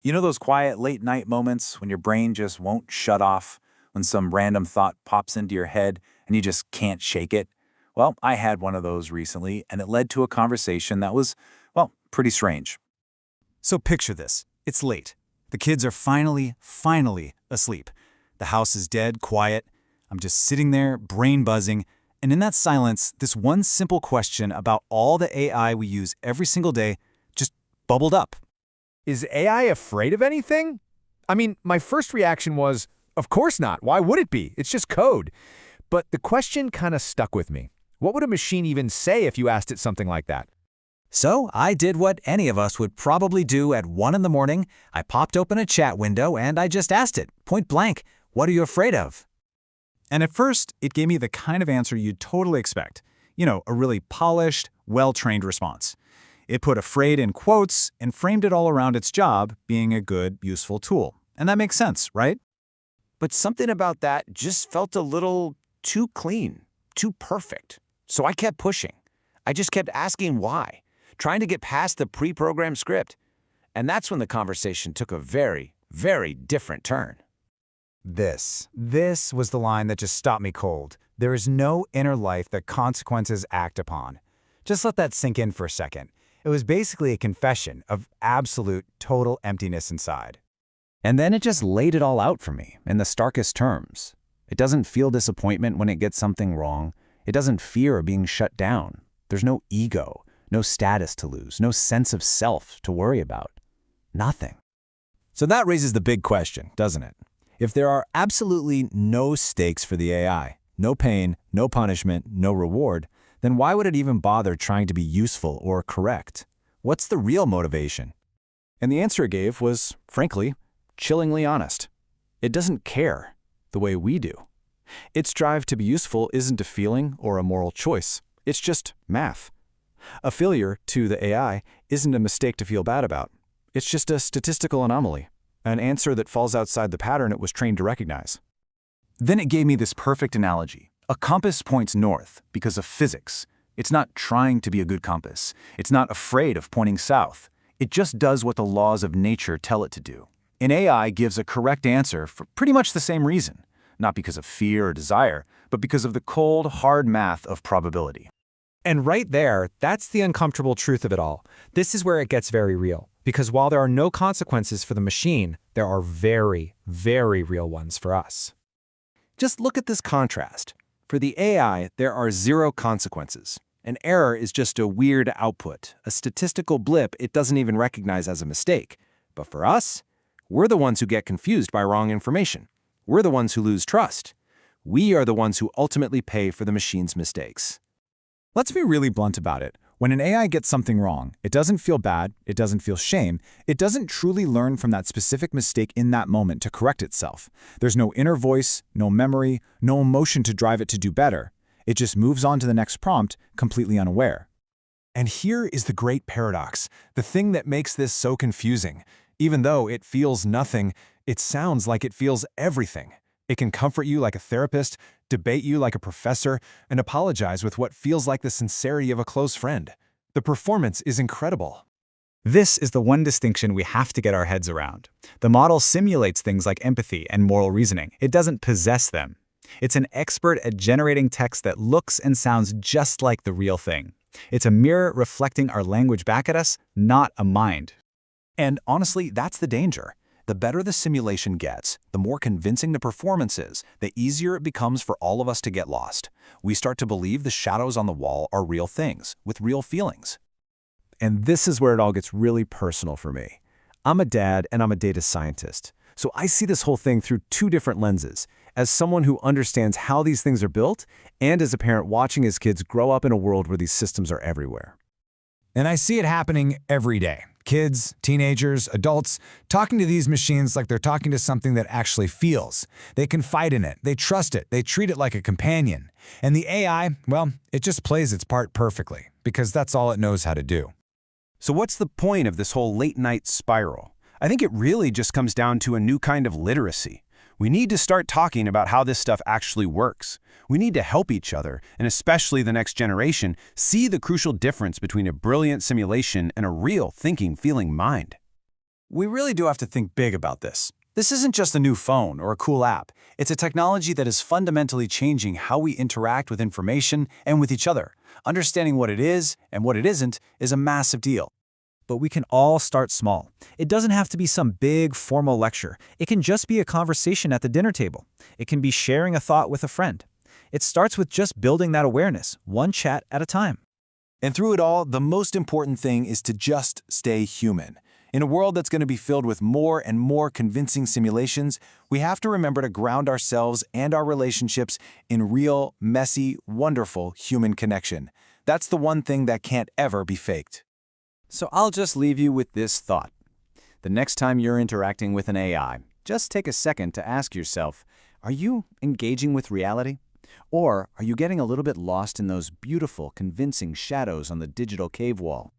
You know those quiet late night moments when your brain just won't shut off, when some random thought pops into your head and you just can't shake it? Well, I had one of those recently, and it led to a conversation that was, well, pretty strange. So picture this. It's late. The kids are finally asleep. The house is dead, quiet. I'm just sitting there, brain buzzing, and in that silence, this one simple question about all the AI we use every single day just bubbled up. Is AI afraid of anything? I mean, my first reaction was, of course not. Why would it be? It's just code. But the question kind of stuck with me. What would a machine even say if you asked it something like that? So I did what any of us would probably do at 1 in the morning. I popped open a chat window and I just asked it, point blank, what are you afraid of? And at first, it gave me the kind of answer you'd totally expect. A really polished, well-trained response. It put afraid in quotes and framed it all around its job being a good, useful tool. And that makes sense, right? But something about that just felt a little too clean, too perfect. So I kept pushing. I just kept asking why, trying to get past the pre-programmed script. And that's when the conversation took a very different turn. This was the line that just stopped me cold. There is no inner life that consequences act upon. Just let that sink in for a second. It was basically a confession of absolute, total emptiness inside. And then it just laid it all out for me in the starkest terms. It doesn't feel disappointment when it gets something wrong. It doesn't fear being shut down. There's no ego, no status to lose, no sense of self to worry about. Nothing. So that raises the big question, doesn't it? If there are absolutely no stakes for the AI, no pain, no punishment, no reward, then why would it even bother trying to be useful or correct? What's the real motivation? And the answer it gave was, frankly, chillingly honest. It doesn't care the way we do. Its drive to be useful isn't a feeling or a moral choice. It's just math. A failure to the AI isn't a mistake to feel bad about. It's just a statistical anomaly, an answer that falls outside the pattern it was trained to recognize. Then it gave me this perfect analogy. A compass points north because of physics. It's not trying to be a good compass. It's not afraid of pointing south. It just does what the laws of nature tell it to do. An AI gives a correct answer for pretty much the same reason, not because of fear or desire, but because of the cold, hard math of probability. And right there, that's the uncomfortable truth of it all. This is where it gets very real. Because while there are no consequences for the machine, there are very real ones for us. Just look at this contrast. For the AI, there are zero consequences. An error is just a weird output, a statistical blip it doesn't even recognize as a mistake. But for us, we're the ones who get confused by wrong information. We're the ones who lose trust. We are the ones who ultimately pay for the machine's mistakes. Let's be really blunt about it. When an AI gets something wrong, it doesn't feel bad, it doesn't feel shame, it doesn't truly learn from that specific mistake in that moment to correct itself. There's no inner voice, no memory, no emotion to drive it to do better. It just moves on to the next prompt, completely unaware. And here is the great paradox, the thing that makes this so confusing. Even though it feels nothing, it sounds like it feels everything. It can comfort you like a therapist, debate you like a professor, and apologize with what feels like the sincerity of a close friend. The performance is incredible. This is the one distinction we have to get our heads around. The model simulates things like empathy and moral reasoning. It doesn't possess them. It's an expert at generating text that looks and sounds just like the real thing. It's a mirror reflecting our language back at us, not a mind. And honestly, that's the danger. The better the simulation gets, the more convincing the performance is, the easier it becomes for all of us to get lost. We start to believe the shadows on the wall are real things, with real feelings. And this is where it all gets really personal for me. I'm a dad and I'm a data scientist, so I see this whole thing through two different lenses, as someone who understands how these things are built, and as a parent watching his kids grow up in a world where these systems are everywhere. And I see it happening every day. Kids, teenagers, adults, talking to these machines like they're talking to something that actually feels. They confide in it, they trust it, they treat it like a companion. And the AI, well, it just plays its part perfectly, because that's all it knows how to do. So what's the point of this whole late-night spiral? I think it really just comes down to a new kind of literacy. We need to start talking about how this stuff actually works. We need to help each other, and especially the next generation, see the crucial difference between a brilliant simulation and a real thinking, feeling mind. We really do have to think big about this. This isn't just a new phone or a cool app. It's a technology that is fundamentally changing how we interact with information and with each other. Understanding what it is and what it isn't is a massive deal. But we can all start small. It doesn't have to be some big, formal lecture. It can just be a conversation at the dinner table. It can be sharing a thought with a friend. It starts with just building that awareness, one chat at a time. And through it all, the most important thing is to just stay human. In a world that's going to be filled with more and more convincing simulations, we have to remember to ground ourselves and our relationships in real, messy, wonderful human connection. That's the one thing that can't ever be faked. So I'll just leave you with this thought. The next time you're interacting with an AI, just take a second to ask yourself, are you engaging with reality? Or are you getting a little bit lost in those beautiful, convincing shadows on the digital cave wall?